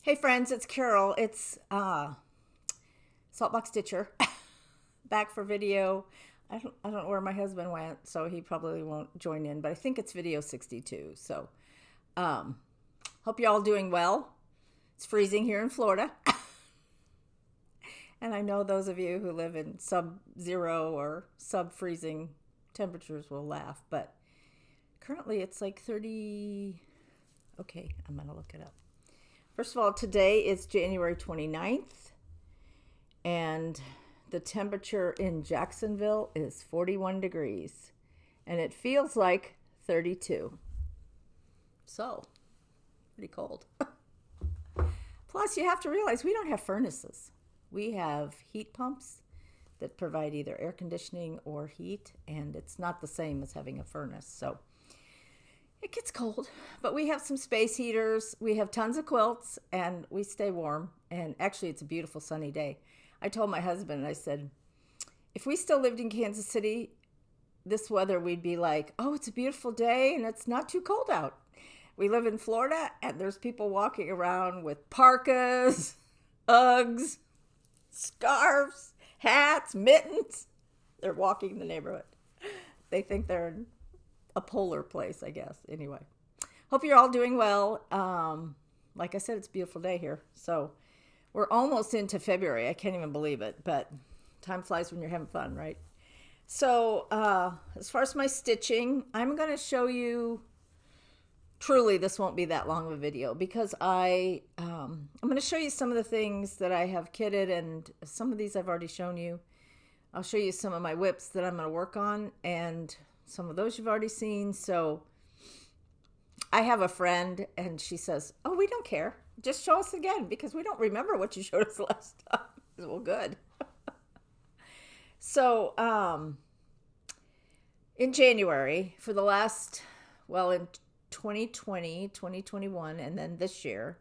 Hey friends, it's Carol. It's Saltbox Stitcher back for video. I don't know where my husband went, so he probably won't join in, but I think it's video 62. So um, hope you're all doing well. It's freezing here in Florida. And I know those of you who live in sub-zero or sub-freezing temperatures will laugh, but currently it's like 30. Okay, I'm going to look it up. First of all, today is January 29th, and the temperature in Jacksonville is 41 degrees, and it feels like 32. So, pretty cold. Plus, you have to realize we don't have furnaces. We have heat pumps that provide either air conditioning or heat, and it's not the same as having a furnace. So, it gets cold, but we have some space heaters. We have tons of quilts, and we stay warm. And actually, it's a beautiful sunny day. I told my husband, I said, if we still lived in Kansas City, this weather, we'd be like, oh, it's a beautiful day, and it's not too cold out. We live in Florida, and there's people walking around with parkas, Uggs, scarves, hats, mittens. They're walking the neighborhood. They think they're in a polar place, I guess. Anyway, hope you're all doing well. Like I said, it's a beautiful day here. So we're almost into February. I can't even believe it, but time flies when you're having fun, right? So as far as my stitching, I'm going to show you, truly this won't be that long of a video because I'm going to show you some of the things that I have kitted, and some of these I've already shown you. I'll show you some of my whips that I'm going to work on, and some of those you've already seen. So I have a friend, and she says, oh, we don't care. Just show us again because we don't remember what you showed us last time. Well, good. So in January, for the last, in 2020, 2021, and then this year,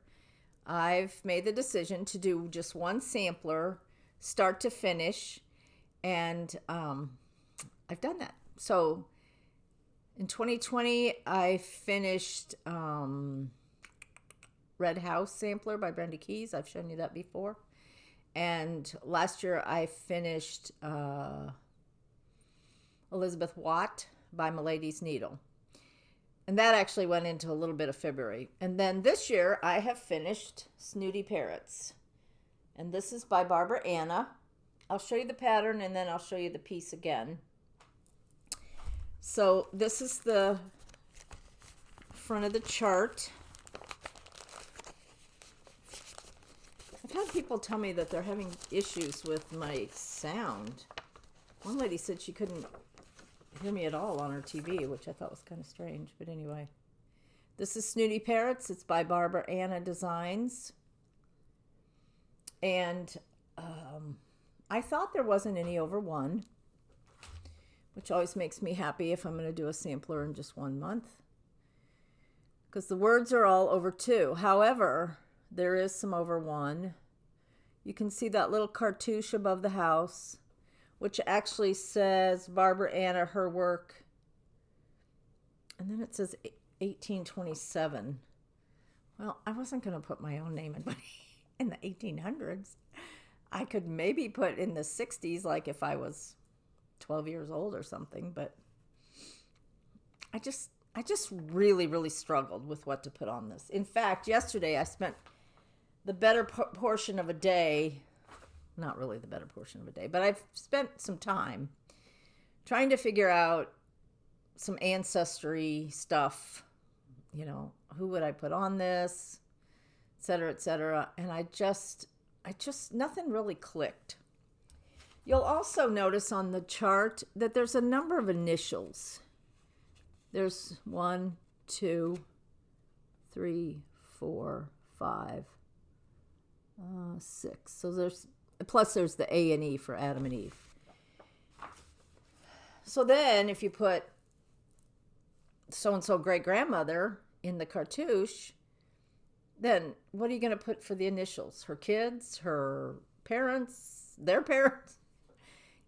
I've made the decision to do just one sampler, start to finish, and I've done that. So in 2020, I finished Red House Sampler by Brenda Keys. I've shown you that before. And last year, I finished Elizabeth Watt by Milady's Needle. And that actually went into a little bit of February. And then this year, I have finished Snooty Parrots. And this is by Barbara Anna. I'll show you the pattern, and then I'll show you the piece again. So this is the front of the chart. I've had people tell me that they're having issues with my sound. One lady said she couldn't hear me at all on her TV, which I thought was kind of strange. But anyway, this is Snooty Parrots. It's by Barbara Anna Designs. And I thought there wasn't any over one, which always makes me happy if I'm going to do a sampler in just 1 month, because the words are all over 2. However, there is some over 1. You can see that little cartouche above the house, which actually says Barbara Anna, her work. And then it says 1827. Well, I wasn't going to put my own name in the 1800s. I could maybe put in the 60s, like if I was 12 years old or something, but I just really, really struggled with what to put on this. In fact, yesterday I spent the better portion of a day, not really the better portion of a day, but I've spent some time trying to figure out some ancestry stuff, who would I put on this, et cetera, et cetera. And I just, nothing really clicked. You'll also notice on the chart that there's a number of initials. There's 1, 2, 3, 4, 5, 6. So there's the A and E for Adam and Eve. So then if you put so-and-so great-grandmother in the cartouche, then what are you going to put for the initials? Her kids, her parents, their parents?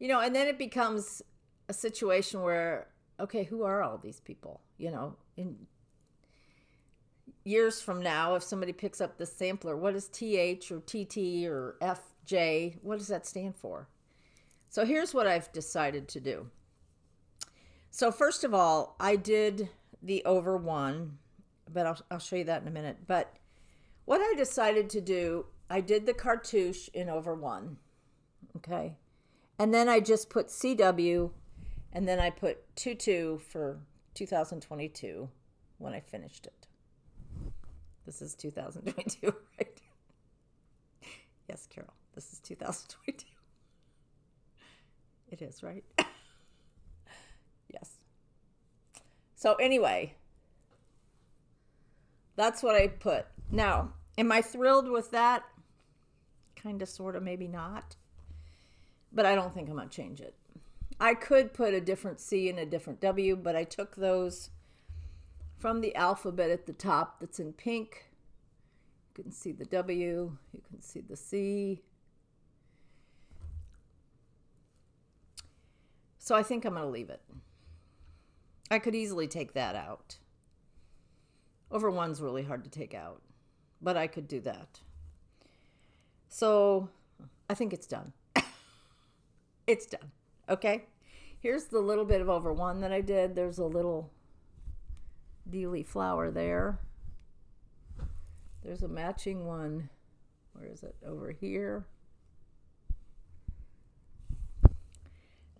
And then it becomes a situation where, okay, who are all these people? And years from now, if somebody picks up this sampler, what is TH or TT or FJ? What does that stand for? So here's what I've decided to do. So first of all, I did the over one, but I'll show you that in a minute. But what I decided to do, I did the cartouche in over one, okay? And then I just put CW, and then I put 22 for 2022 when I finished it. This is 2022, right? Yes, Carol, this is 2022. It is, right? Yes. So anyway, that's what I put. Now, am I thrilled with that? Kind of, sort of, maybe not. But I don't think I'm going to change it. I could put a different C and a different W, but I took those from the alphabet at the top that's in pink. You can see the W. You can see the C. So I think I'm going to leave it. I could easily take that out. Over one's really hard to take out, but I could do that. So I think it's done. It's done. Okay. Here's the little bit of over one that I did. There's a little dealy flower there. There's a matching one. Where is it? Over here.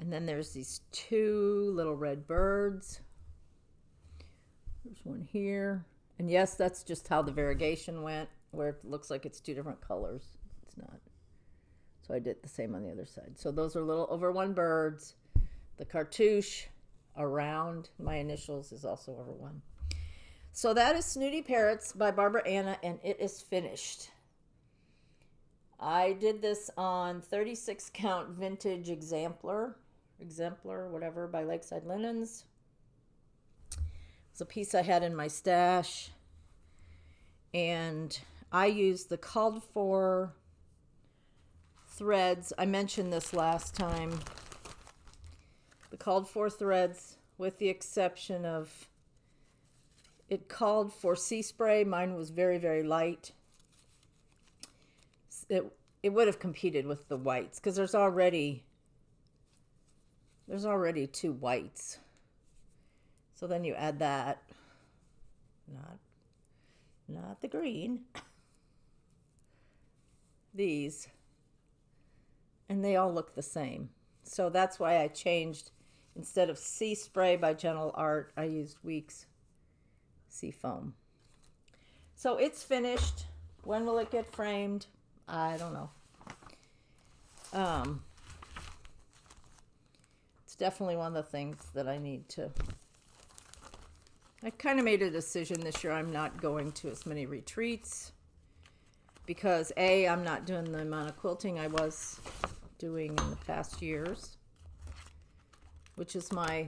And then there's these two little red birds. There's one here. And yes, that's just how the variegation went, where it looks like it's two different colors. It's not. So I did the same on the other side. So those are little over one birds. The cartouche around my initials is also over one. So that is Snooty Parrots by Barbara Anna, and it is finished. I did this on 36 count vintage exemplar, whatever, by Lakeside Linens. It's a piece I had in my stash. And I used the called for threads. I mentioned this last time. The called for threads, with the exception of, it called for sea spray. Mine was very, very light. It would have competed with the whites because there's already two whites. So then you add that, not the green, these, and they all look the same. So that's why I changed. Instead of Sea Spray by Gentle Art, I used Weeks Sea Foam. So it's finished. When will it get framed? I don't know. It's definitely one of the things that I need to. I kind of made a decision this year. I'm not going to as many retreats because A, I'm not doing the amount of quilting I was doing in the past years, which is my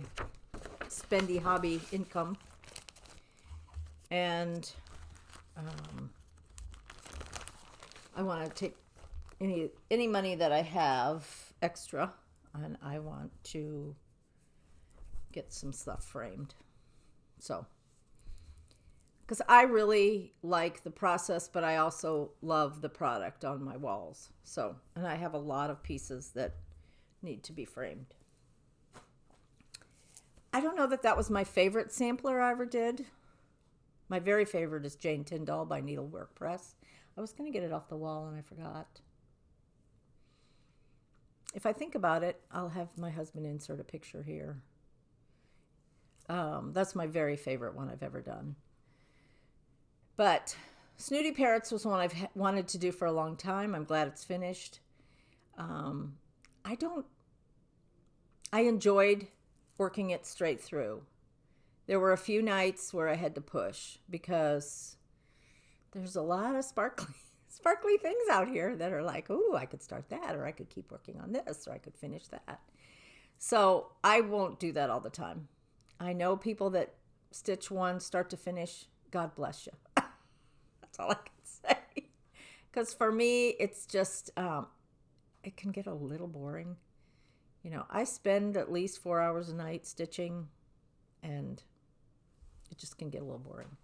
spendy hobby income. And I want to take any money that I have extra, and I want to get some stuff framed. So, because I really like the process, but I also love the product on my walls. So, and I have a lot of pieces that need to be framed. I don't know that that was my favorite sampler I ever did. My very favorite is Jane Tyndall by Needlework Press. I was going to get it off the wall and I forgot. If I think about it, I'll have my husband insert a picture here. That's my very favorite one I've ever done. But Snooty Parrots was one I've wanted to do for a long time. I'm glad it's finished. I enjoyed working it straight through. There were a few nights where I had to push because there's a lot of sparkly things out here that are like, ooh, I could start that, or I could keep working on this, or I could finish that. So I won't do that all the time. I know people that stitch one start to finish. God bless you. That's all I can say. Because for me, it's just, it can get a little boring. You know, I spend at least 4 hours a night stitching, and it just can get a little boring.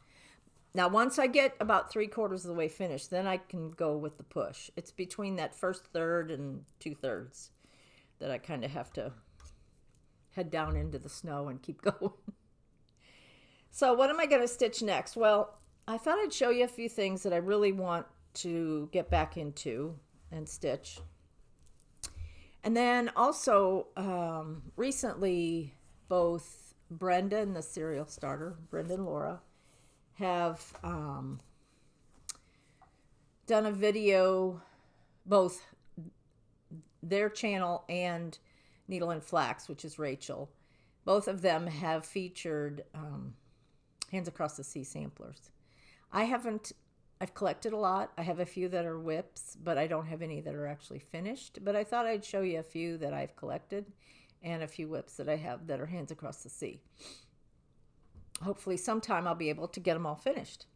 Now, once I get about 3/4 of the way finished, then I can go with the push. It's between that first third and 2/3 that I kind of have to head down into the snow and keep going. So what am I going to stitch next? Well, I thought I'd show you a few things that I really want to get back into and stitch. And then also, recently, both Brenda and the Serial Starter, Brenda and Laura, have done a video, both their channel and Needle and Flax, which is Rachel. Both of them have featured Hands Across the Sea samplers. I've collected a lot. I have a few that are whips, but I don't have any that are actually finished. But I thought I'd show you a few that I've collected and a few whips that I have that are Hands Across the Sea. Hopefully sometime I'll be able to get them all finished.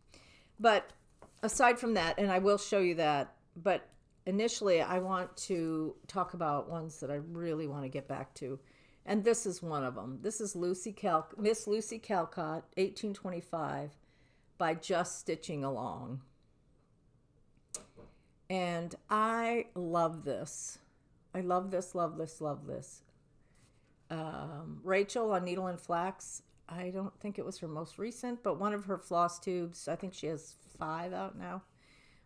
But aside from that, and I will show you that, but initially I want to talk about ones that I really want to get back to. And this is one of them. This is Miss Lucy Calcott, 1825, by Just Stitching Along. And I love this. I love this, love this, love this. Rachel on Needle and Flax, I don't think it was her most recent, but one of her floss tubes, I think she has 5 out now.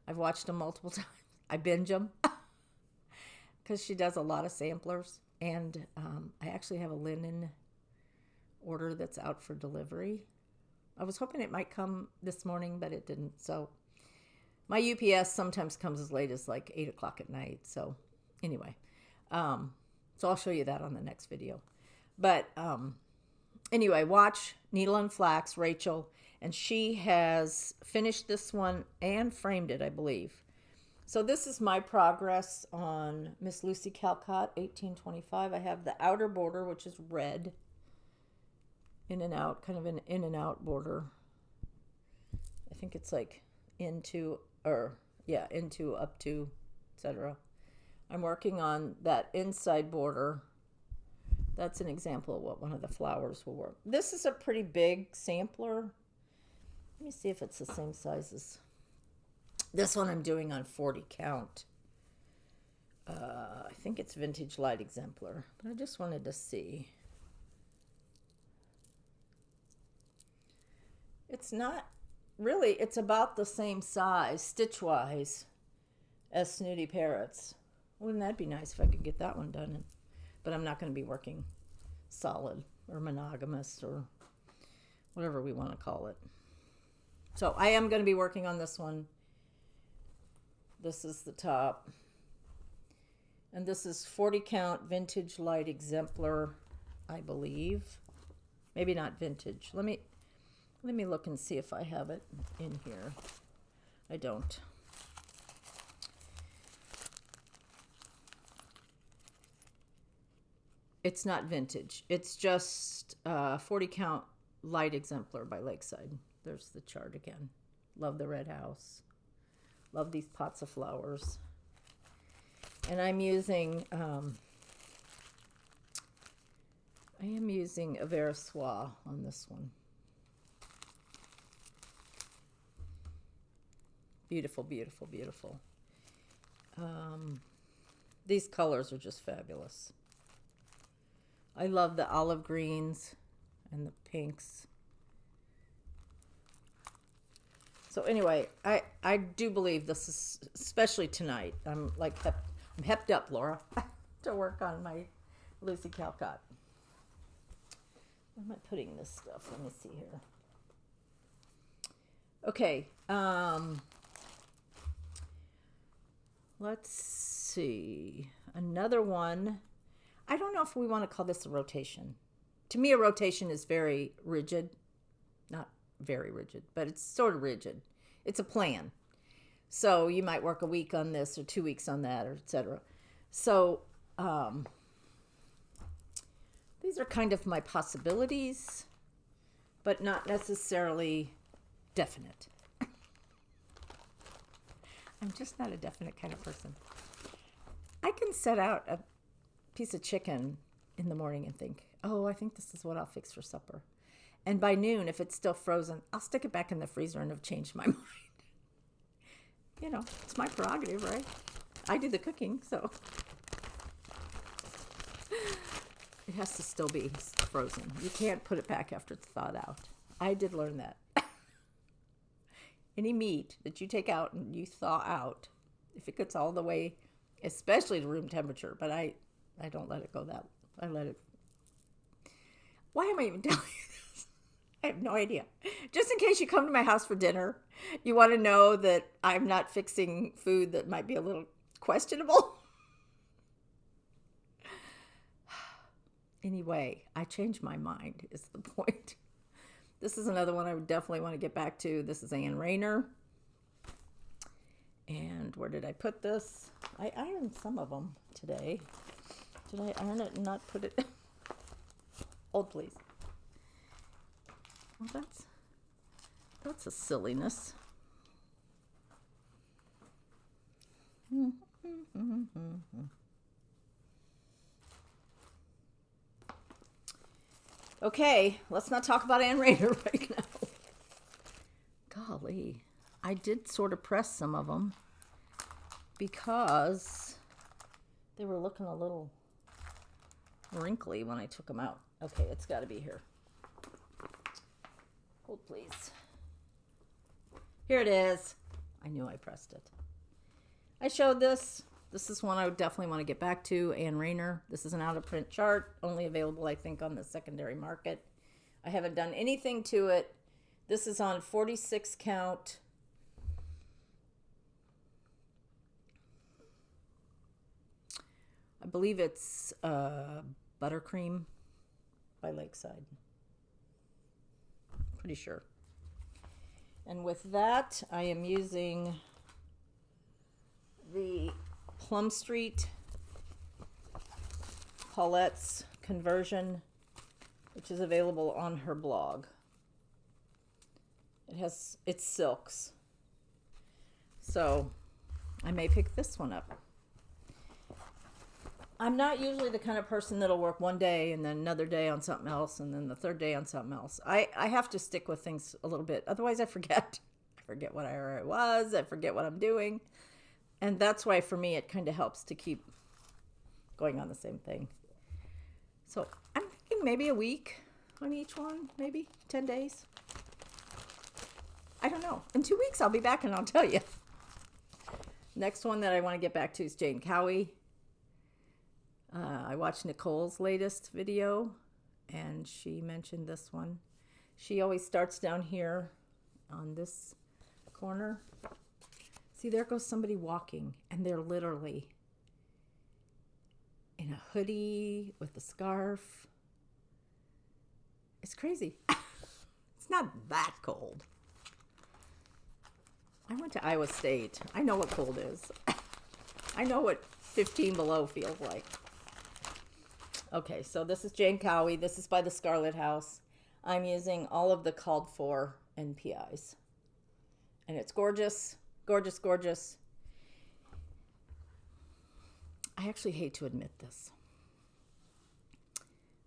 I've watched them multiple times. I binge them because she does a lot of samplers. And I actually have a linen order that's out for delivery. I was hoping it might come this morning, but it didn't. So my UPS sometimes comes as late as like 8 o'clock at night. So anyway, so I'll show you that on the next video. But anyway, watch Needle and Flax, Rachel, and she has finished this one and framed it, I believe. So this is my progress on Miss Lucy Calcott, 1825. I have the outer border, which is red, in and out, kind of an in and out border. I think it's like into, up to, etc. I'm working on that inside border. That's an example of what one of the flowers will work. This is a pretty big sampler. Let me see if it's the same size as this one. I'm doing on 40 count. I think it's Vintage Light Exemplar, but I just wanted to see. It's not really, it's about the same size, stitch-wise, as Snooty Parrots. Wouldn't that be nice if I could get that one done? But I'm not going to be working solid or monogamous or whatever we want to call it. So I am going to be working on this one. This is the top. And this is 40 count Vintage Light Exemplar, I believe. Maybe not vintage. Let me look and see if I have it in here. I don't. It's not vintage. It's just 40 count Light Exemplar by Lakeside. There's the chart again. Love the red house. Love these pots of flowers. And I'm using, I am using a Verissois on this one. Beautiful, beautiful, beautiful. These colors are just fabulous. I love the olive greens and the pinks. So anyway, I do believe this is, especially tonight, I'm hepped up, Laura, to work on my Lucy Calcott. Where am I putting this stuff? Let me see here. Okay, let's see. Another one. I don't know if we want to call this a rotation. To me, a rotation is very rigid. Not very rigid, but it's sort of rigid. It's a plan. So you might work a week on this or 2 weeks on that, or etc. So these are kind of my possibilities, but not necessarily definite. I'm just not a definite kind of person. I can set out a piece of chicken in the morning and think, oh, I think this is what I'll fix for supper. And by noon, if it's still frozen, I'll stick it back in the freezer and have changed my mind. You know, it's my prerogative, right? I do the cooking, so it has to still be frozen. You can't put it back after it's thawed out. I did learn that. Any meat that you take out and you thaw out, if it gets all the way, especially to room temperature, but I don't let it go that. I let it. Why am I even telling you this? I have no idea. Just in case you come to my house for dinner, you want to know that I'm not fixing food that might be a little questionable. Anyway, I changed my mind is the point. This is another one I would definitely want to get back to. This is Ann Rayner. And where did I put this? I ironed some of them today. Did I iron it and not put it? Hold, please. Well, that's a silliness. Okay, let's not talk about Ann Rayner right now. Golly, I did sort of press some of them because they were looking a little wrinkly when I took them out. Okay, it's got to be here. Hold, please. Here it is. I knew I pressed it. I showed this. This is one I would definitely want to get back to, Ann Rayner. This is an out-of-print chart, only available, I think, on the secondary market. I haven't done anything to it. This is on 46 count. I believe it's Buttercream by Lakeside. Pretty sure. And with that, I am using the Plum Street Paulette's conversion, which is available on her blog. It's silks. So I may pick this one up. I'm not usually the kind of person that'll work one day and then another day on something else and then the third day on something else. I have to stick with things a little bit. Otherwise I forget. I forget what I was. I forget what I'm doing. And that's why for me it kind of helps to keep going on the same thing. So I'm thinking maybe a week on each one, maybe 10 days. I don't know. In 2 weeks I'll be back and I'll tell you. Next one that I want to get back to is Jane Cowie. I watched Nicole's latest video and she mentioned this one. She always starts down here on this corner. See, there goes somebody walking and they're literally in a hoodie with a scarf. It's crazy. It's not that cold. I went to Iowa State. I know what cold is. I know what 15 below feels like. Okay, so this is Jane Cowie. This is by the Scarlet House. I'm using all of the called for NPIs. And it's gorgeous, gorgeous, gorgeous. I actually hate to admit this.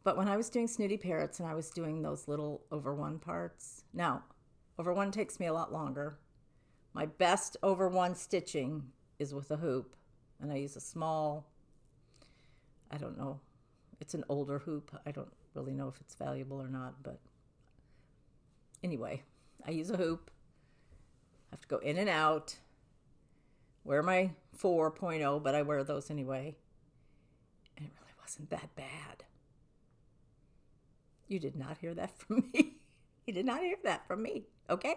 But when I was doing Snooty Parrots and I was doing those little over one parts, now, over one takes me a lot longer. My best over one stitching is with a hoop. And I use a small, I don't know, it's an older hoop. I don't really know if it's valuable or not, but anyway, I use a hoop. I have to go in and out. Wear my 4.0, but I wear those anyway. And it really wasn't that bad. You did not hear that from me. You did not hear that from me, okay?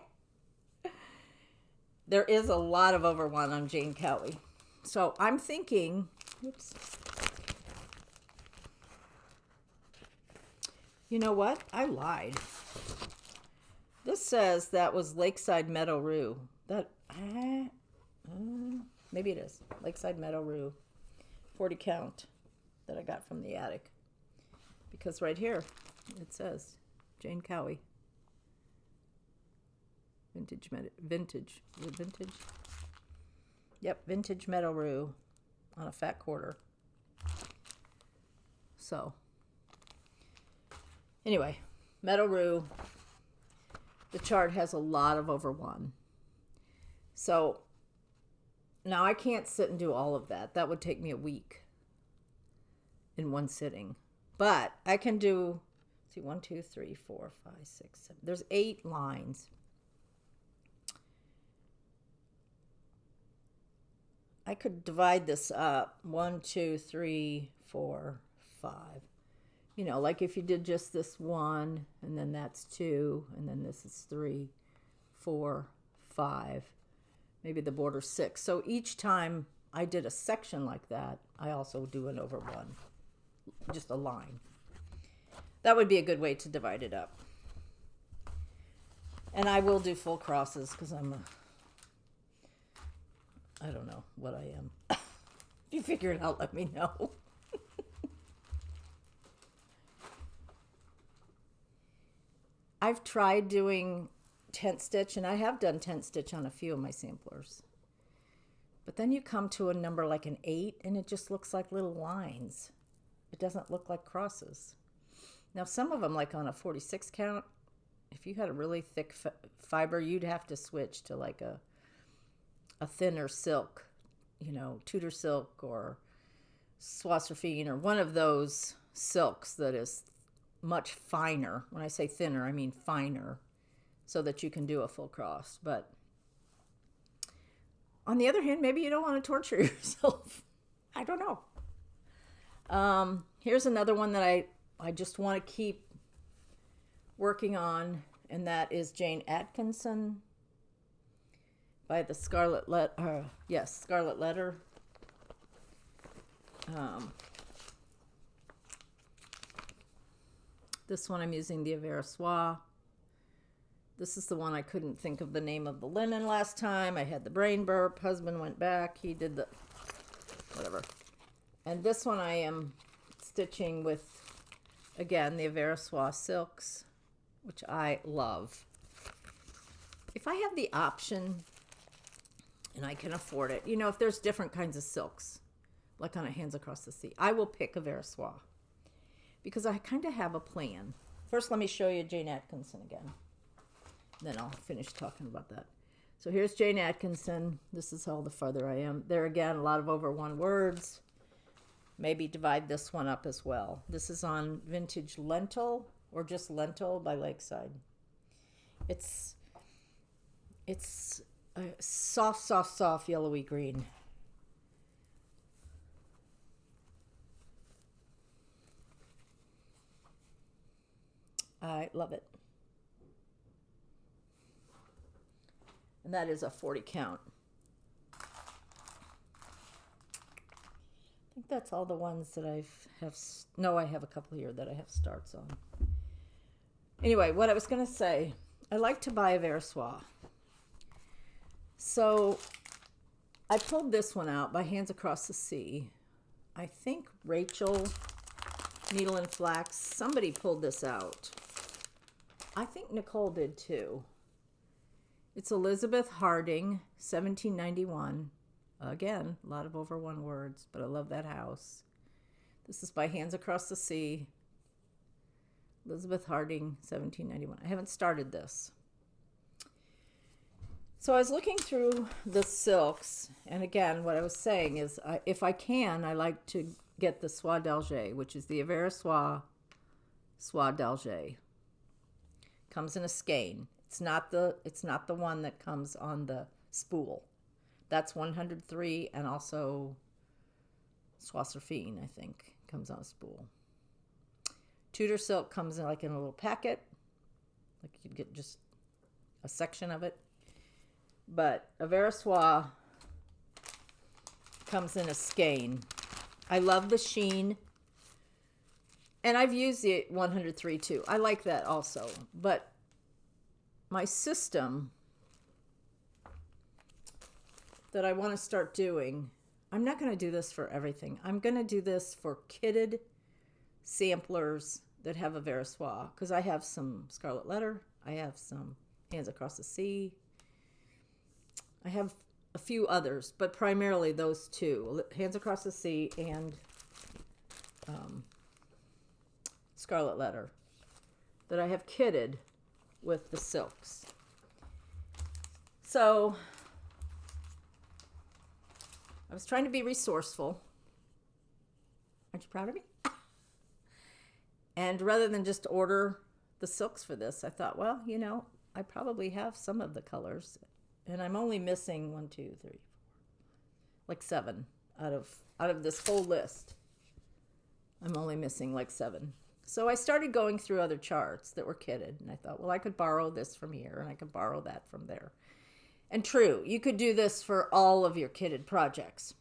There is a lot of over one on Jane Cowie. So I'm thinking, oops. You know what? I lied. This says that was Lakeside Meadow Rue. Maybe it is. Lakeside Meadow Rue. 40 count that I got from the attic. Because right here it says Jane Cowie. Vintage. Is it vintage? Yep, vintage Meadow Rue on a fat quarter. So, anyway, Meadow Rue. The chart has a lot of over 1. So now I can't sit and do all of that. That would take me a week in one sitting. But I can do, see, 1, 2, 3, 4, 5, 6, 7. There's 8 lines. I could divide this up 1, 2, 3, 4, 5. You know, like if you did just this 1, and then that's 2, and then this is 3, 4, 5. Maybe the border's 6. So each time I did a section like that, I also do an over 1. Just a line. That would be a good way to divide it up. And I will do full crosses because I don't know what I am. If you figure it out, let me know. I've tried doing tent stitch, and I have done tent stitch on a few of my samplers. But then you come to a number like an 8, and it just looks like little lines. It doesn't look like crosses. Now, some of them, like on a 46 count, if you had a really thick fiber, you'd have to switch to like a thinner silk, you know, Tudor silk or Swasserfine or one of those silks that is much finer. When I say thinner, I mean finer, so that you can do a full cross. But on the other hand, maybe you don't want to torture yourself. I don't know. Here's another one that I just want to keep working on, and that is Jane Atkinson by the Scarlet Letter. Scarlet Letter. This one I'm using the Avera Soie. This is the one I couldn't think of the name of the linen last time. I had the brain burp. Husband went back. He did the whatever. And this one I am stitching with, again, the Avera Soie silks, which I love. If I have the option and I can afford it, you know, if there's different kinds of silks, like on a Hands Across the Sea, I will pick Avera Soie because I kind of have a plan. First, let me show you Jane Atkinson again. Then I'll finish talking about that. So here's Jane Atkinson. This is all the farther I am. There again, a lot of over 1 words. Maybe divide this one up as well. This is on Vintage Lentil or just Lentil by Lakeside. It's a soft yellowy green. I love it. And that is a 40 count. I think that's all the ones that I have a couple here that I have starts on. Anyway, what I was going to say, I like to buy Avera Soie. So I pulled this one out by Hands Across the Sea. I think Rachel, Needle and Flax, somebody pulled this out. I think Nicole did too. It's Elizabeth Harding, 1791. Again, a lot of over 1 words, but I love that house. This is by Hands Across the Sea. Elizabeth Harding, 1791. I haven't started this. So I was looking through the silks, and again, what I was saying is, if I can, I like to get the Soie d'Alger, which is the Avera Soie d'Alger. Comes in a skein. It's not the one that comes on the spool. That's 103, and also Swasserfine, I think, comes on a spool. Tudor silk comes in like in a little packet. Like you could get just a section of it. But Avera Soie comes in a skein. I love the sheen. And I've used the 103 too. I like that also. But my system that I want to start doing, I'm not going to do this for everything. I'm going to do this for kitted samplers that have Avera Soie, because I have some Scarlet Letter. I have some Hands Across the Sea. I have a few others, but primarily those two, Hands Across the Sea and Scarlet Letter, that I have kitted with the silks. So I was trying to be resourceful. Aren't you proud of me? And rather than just order the silks for this, I thought, well, you know, I probably have some of the colors, and I'm only missing 1, 2, 3, 4, like 7 out of this whole list. I'm only missing like 7. So I started going through other charts that were kitted, and I thought, well, I could borrow this from here, and I could borrow that from there. And true, you could do this for all of your kitted projects.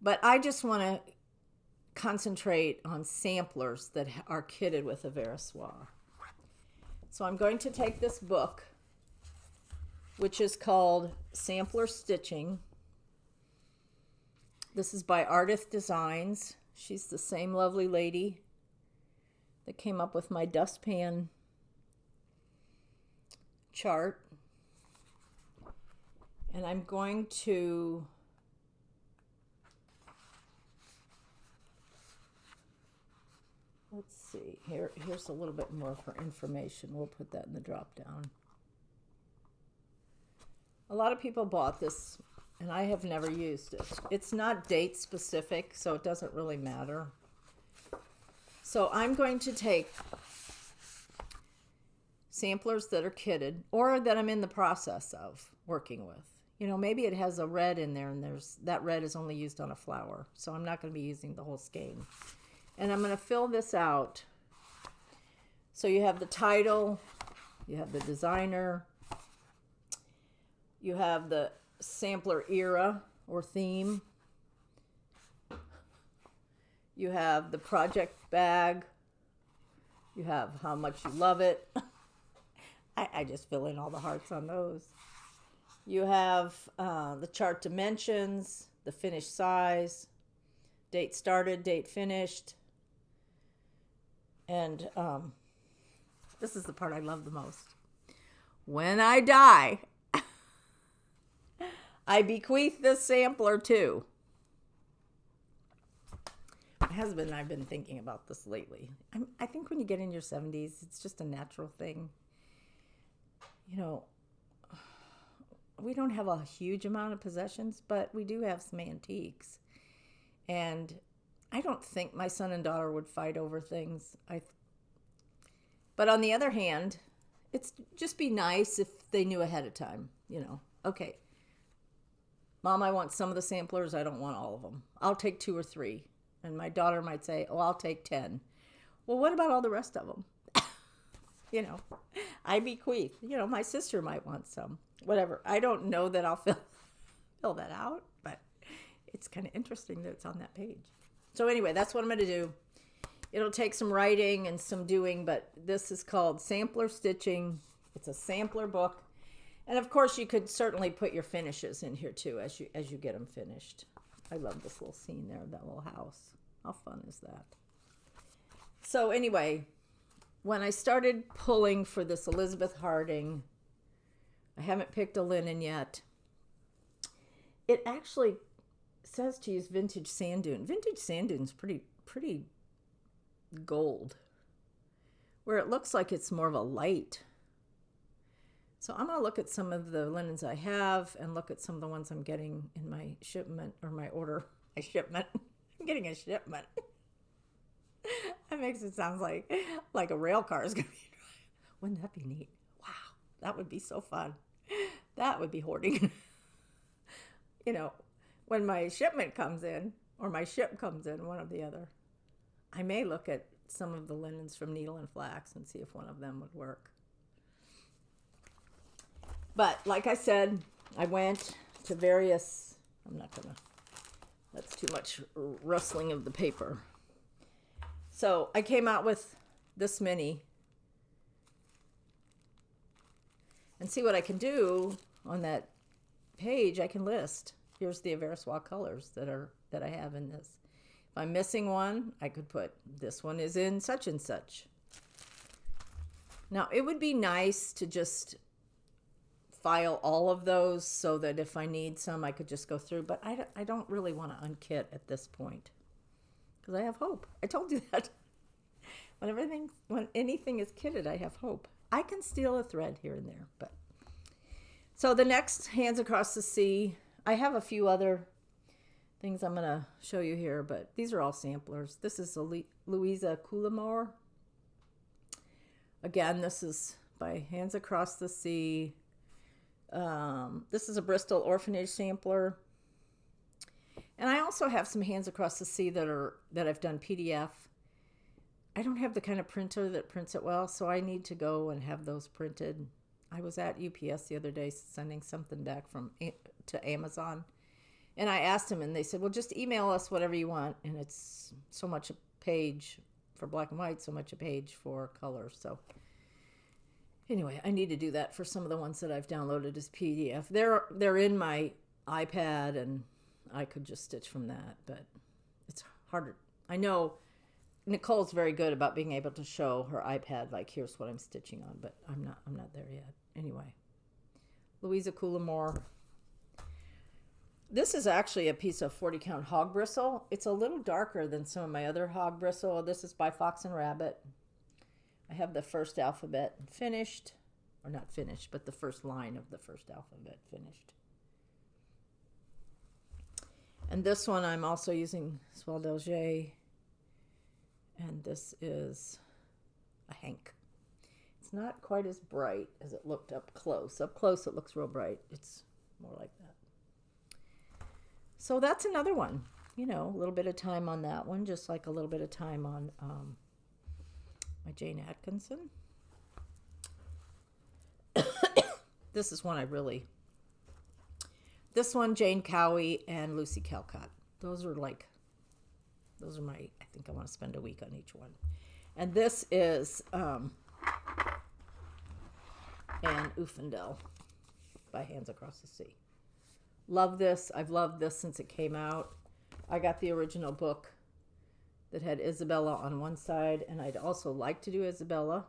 But I just want to concentrate on samplers that are kitted with a Versoix. So I'm going to take this book, which is called Sampler Stitching. This is by Artist Designs. She's the same lovely lady that came up with my dustpan chart. And I'm going to let's see, here's a little bit more of her information. We'll put that in the drop down. A lot of people bought this, and I have never used it. It's not date specific, so it doesn't really matter. So I'm going to take samplers that are kitted or that I'm in the process of working with. You know, maybe it has a red in there, and that red is only used on a flower, so I'm not going to be using the whole skein. And I'm going to fill this out. So you have the title, you have the designer, you have the sampler era or theme, you have the project bag, you have how much you love it. I just fill in all the hearts on those. You have the chart dimensions, the finished size, date started, date finished. And this is the part I love the most. When I die, I bequeath this sampler to. My husband and I have been thinking about this lately. I think when you get in your 70s, it's just a natural thing. You know, we don't have a huge amount of possessions, but we do have some antiques. And I don't think my son and daughter would fight over things. But on the other hand, it's just be nice if they knew ahead of time, you know. Okay, Mom, I want some of the samplers. I don't want all of them. I'll take 2 or 3. And my daughter might say, oh, I'll take 10. Well, what about all the rest of them? You know, I bequeath. You know, my sister might want some. Whatever. I don't know that I'll fill that out, but it's kind of interesting that it's on that page. So anyway, that's what I'm going to do. It'll take some writing and some doing, but this is called Sampler Stitching. It's a sampler book. And of course, you could certainly put your finishes in here too as you get them finished. I love this little scene there, that little house. How fun is that? So anyway, when I started pulling for this Elizabeth Harding, I haven't picked a linen yet. It actually says to use vintage sand dune. Vintage sand dune's pretty gold, where it looks like it's more of a light. So I'm going to look at some of the linens I have and look at some of the ones I'm getting in my shipment or my order. My shipment. I'm getting a shipment. That makes it sound like a rail car is going to be driving. Wouldn't that be neat? Wow, that would be so fun. That would be hoarding. You know, when my shipment comes in, or my ship comes in, one or the other, I may look at some of the linens from Needle and Flax and see if one of them would work. But like I said, I went to various, that's too much rustling of the paper. So I came out with this mini and see what I can do on that page. I can list, here's the Versoix colors that I have in this. If I'm missing one, I could put this one is in such and such. Now it would be nice to just file all of those so that if I need some, I could just go through. But I don't really want to unkit at this point because I have hope. I told you that. When anything is kitted, I have hope. I can steal a thread here and there, but so the next Hands Across the Sea. I have a few other things I'm gonna show you here, but these are all samplers. This is Louisa Coulimore. Again, this is by Hands Across the Sea. This is a Bristol Orphanage sampler. And I also have some Hands Across the Sea that I've done PDF. I don't have the kind of printer that prints it well, so I need to go and have those printed. I was at UPS the other day sending something back to Amazon. And I asked them, and they said, well, just email us whatever you want. And it's so much a page for black and white, so much a page for color. So anyway, I need to do that for some of the ones that I've downloaded as PDF. They're in my iPad, and I could just stitch from that, but it's harder. I know Nicole's very good about being able to show her iPad, like, here's what I'm stitching on, but I'm not there yet. Anyway, Louisa Coulimore. This is actually a piece of 40 count hog bristle. It's a little darker than some of my other hog bristle. This is by Fox and Rabbit. I have the first alphabet finished, or not finished, but the first line of the first alphabet finished. And this one I'm also using Soie d'Alger, and this is a Hank. It's not quite as bright as it looked up close. Up close it looks real bright. It's more like that. So that's another one. You know, a little bit of time on that one, just like a little bit of time on my Jane Atkinson. This is one this one, Jane Cowie and Lucy Calcott. Those are my, I think I want to spend a week on each one. And this is Anne Uffendell by Hands Across the Sea. Love this. I've loved this since it came out. I got the original book that had Isabella on one side, and I'd also like to do Isabella.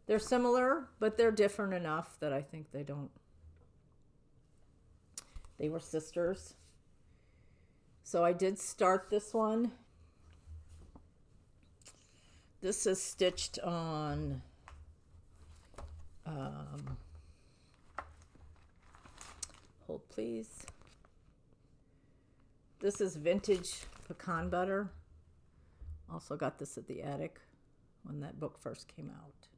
They're similar, but they're different enough that I think they were sisters. So I did start this one. This is stitched on hold please. This is vintage pecan butter. Also got this at the attic when that book first came out.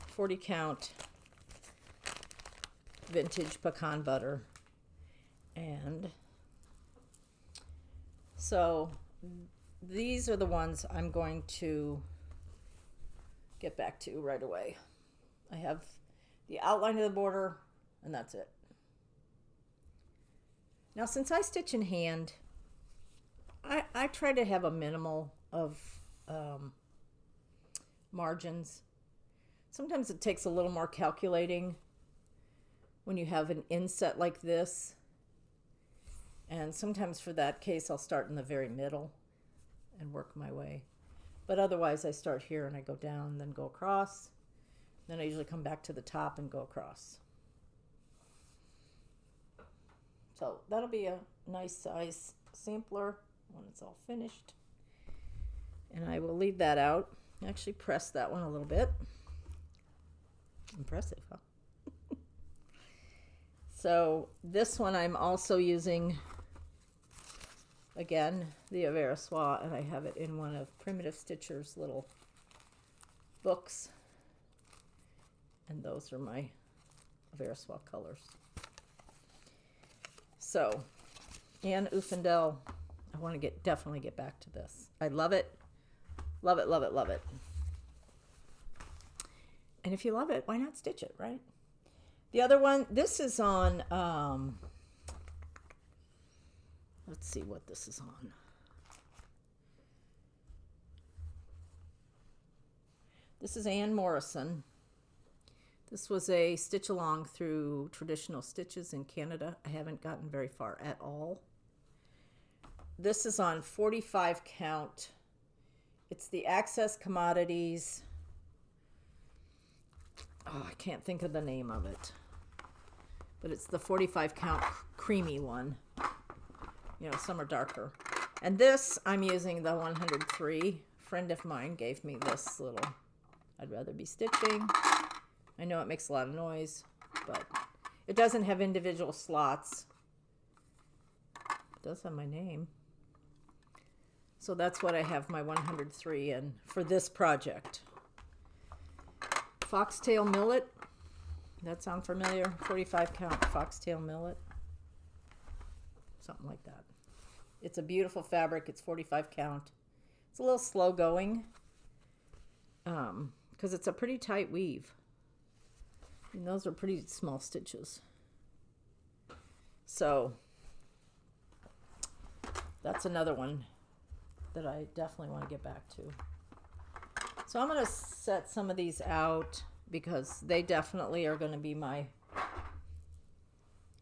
40 count vintage pecan butter. And so these are the ones I'm going to get back to right away. I have the outline of the border, and that's it. Now, since I stitch in hand, I try to have a minimal of margins. Sometimes it takes a little more calculating when you have an inset like this. And sometimes for that case, I'll start in the very middle and work my way. But otherwise, I start here and I go down, then go across. Then I usually come back to the top and go across. So that'll be a nice size sampler when it's all finished. And I will leave that out. Actually press that one a little bit. Impressive, huh? So this one I'm also using, again, the Aversois, and I have it in one of Primitive Stitcher's little books. And those are my Aversois colors. So, Anne Uffendell, I want to definitely get back to this. I love it. Love it, love it, love it. And if you love it, why not stitch it, right? The other one, this is on, let's see what this is on. This is Anne Morrison. This was a stitch along through traditional stitches in Canada. I haven't gotten very far at all. This is on 45 count. It's the Access Commodities. Oh, I can't think of the name of it. But it's the 45 count creamy one. You know, some are darker. And this, I'm using the 103 friend of mine gave me this little, I'd rather be stitching. I know it makes a lot of noise, but it doesn't have individual slots. It does have my name. So that's what I have my 103 in for this project. Foxtail millet. That sound familiar? 45 count foxtail millet. Something like that. It's a beautiful fabric. It's 45 count. It's a little slow going because it's a pretty tight weave. And those are pretty small stitches. So that's another one that I definitely want to get back to. So I'm going to set some of these out because they definitely are going to be my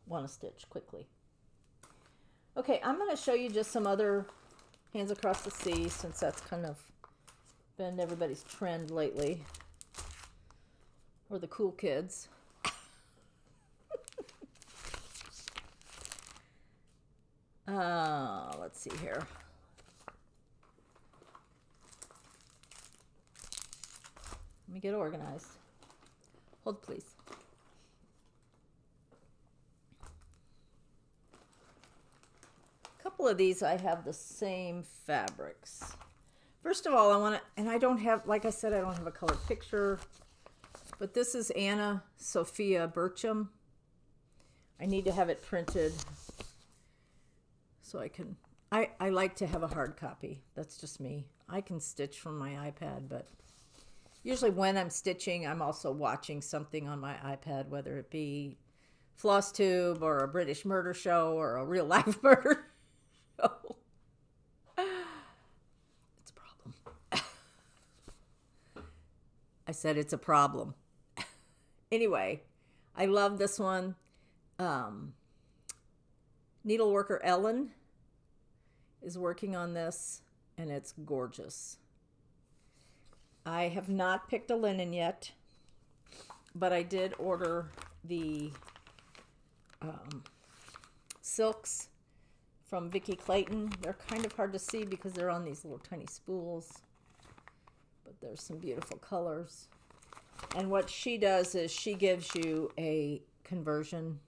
want to stitch quickly. Okay, I'm going to show you just some other Hands Across the Sea, since that's kind of been everybody's trend lately. Or the cool kids. Let's see here. Let me get organized. Hold, please. A couple of these I have the same fabrics. First of all, I want to, and I don't have, like I said, I don't have a colored picture, but this is Anna Sophia Burcham. I need to have it printed so I can, I like to have a hard copy. That's just me. I can stitch from my iPad, but usually when I'm stitching, I'm also watching something on my iPad, whether it be FlossTube or a British murder show or a real life murder show. It's a problem. I said it's a problem. Anyway, I love this one. Needleworker Ellen is working on this, and it's gorgeous. I have not picked a linen yet, but I did order the silks from Vicki Clayton. They're kind of hard to see because they're on these little tiny spools, but there's some beautiful colors. And what she does is she gives you a conversion.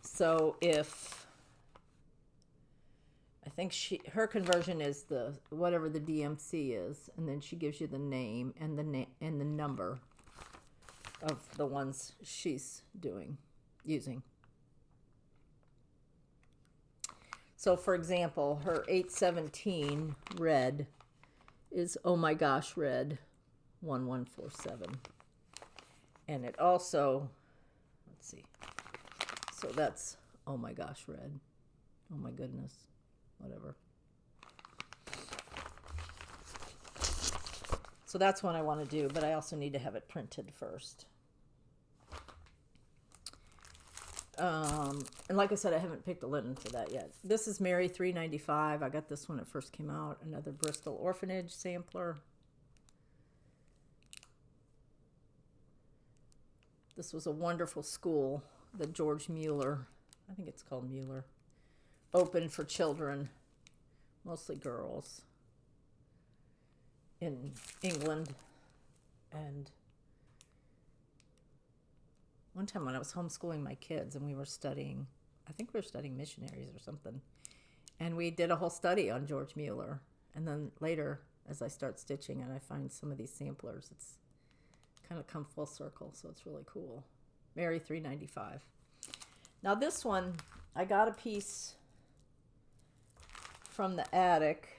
So if I think her conversion is the whatever the DMC is, and then she gives you the name and the number of the ones she's using. So for example, her 817 red is Oh My Gosh Red 1147. And it also, let's see. So that's Oh My Gosh Red. Oh my goodness. Whatever. So that's one I want to do, but I also need to have it printed first. And like I said, I haven't picked a linen for that yet. This is Mary 395. I got this when it first came out. Another Bristol Orphanage sampler. This was a wonderful school that George Mueller, I think it's called Mueller, opened for children, mostly girls, in England. And one time when I was homeschooling my kids and we were studying, I think we were studying missionaries or something, and we did a whole study on George Mueller. And then later, as I start stitching and I find some of these samplers, it's kind of come full circle, so it's really cool. Mary 395. Now this one, I got a piece from the attic.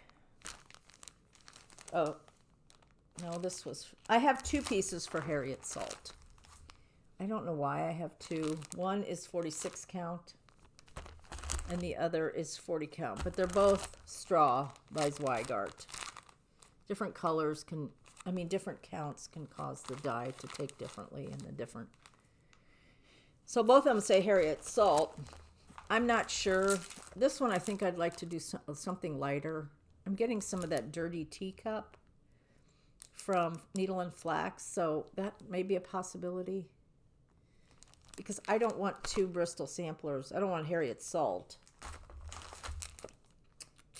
Oh, no, this was, I have two pieces for Harriet Salt. I don't know why I have two. One is 46 count and the other is 40 count, but they're both Straw by Zweigart. Different colors can, different counts can cause the dye to take differently in the different. So both of them say Harriet Salt. I'm not sure. This one I think I'd like to do something lighter. I'm getting some of that dirty teacup from Needle and Flax, so that may be a possibility. Because I don't want two Bristol samplers. I don't want Harriet Salt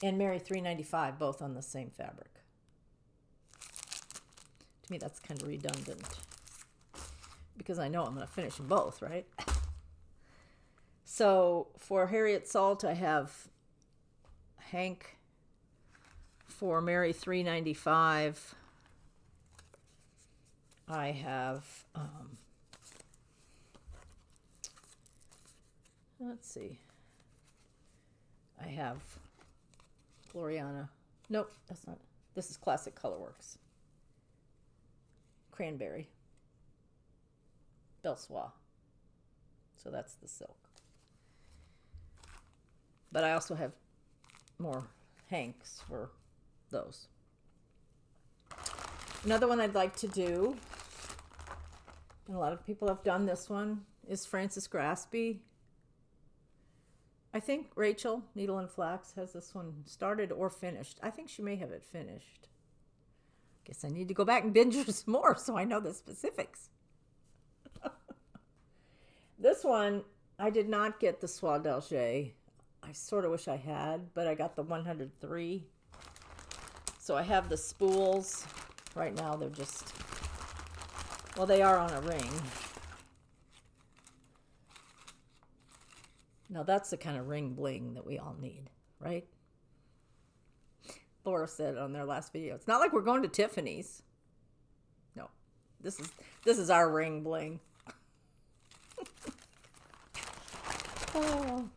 and Mary 395, both on the same fabric. To me, that's kind of redundant because I know I'm going to finish them both, right? So for Harriet Salt, I have Hank. For Mary 395, I have, let's see, I have Gloriana. Nope, that's not, this is Classic Colorworks. Cranberry. Belsois. So that's the silk. But I also have more Hanks for those. Another one I'd like to do, and a lot of people have done this one, is Frances Graspy. I think Rachel, Needle and Flax, has this one started or finished. I think she may have it finished. Guess I need to go back and binge her some more so I know the specifics. This one, I did not get the Soie d'Alger. I sort of wish I had, but I got the 103. So I have the spools. Right now they're just, well, they are on a ring. Now that's the kind of ring bling that we all need, right? Laura said on their last video, it's not like we're going to Tiffany's. No, this is our ring bling. Oh.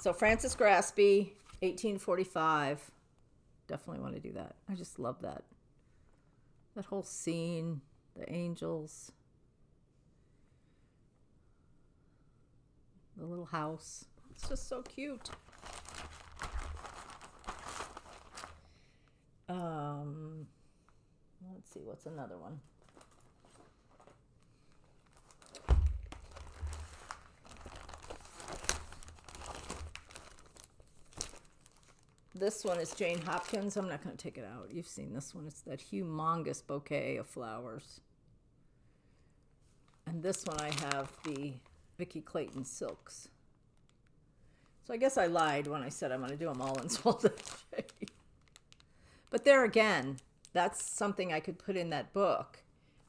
So Frances Graspy, 1845. Definitely want to do that. I just love that. That whole scene, the angels, the little house. It's just so cute. Let's see, what's another one? This one is Jane Hopkins. I'm not going to take it out. You've seen this one. It's that humongous bouquet of flowers. And this one I have the Vicky Clayton silks. So I guess I lied when I said I'm going to do them all in Soie d'Alger. But there again, that's something I could put in that book.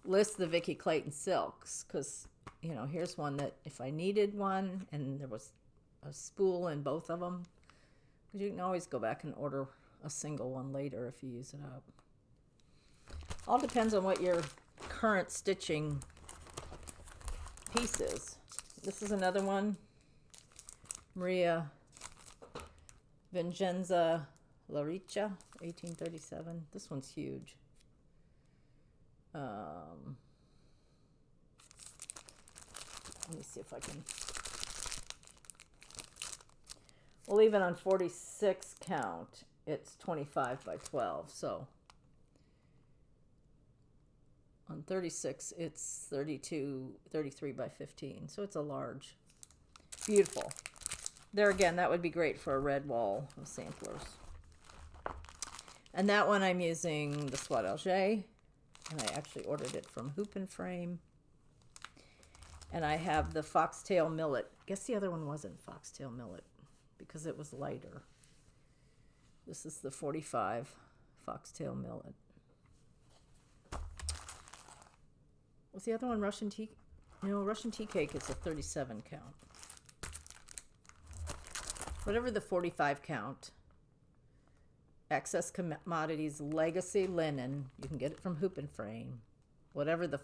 List the Vicky Clayton silks. Because, you know, here's one that if I needed one and there was a spool in both of them, because you can always go back and order a single one later if you use it up. All depends on what your current stitching piece is. This is another one. Maria Vincenza Larica, 1837. This one's huge. Let me see if I can. Well, even on 46 count, it's 25 by 12. So on 36, it's 33 by 15. So it's a large. Beautiful. There again, that would be great for a red wall of samplers. And that one I'm using the Soie d'Alger, and I actually ordered it from Hoop and Frame. And I have the Foxtail Millet. Guess the other one wasn't Foxtail Millet because it was lighter. This is the 45 Foxtail Millet. Was the other one Russian tea? No, Russian tea cake is a 37 count. Whatever the 45 count, Excess Commodities Legacy Linen, you can get it from Hoop and Frame. Whatever the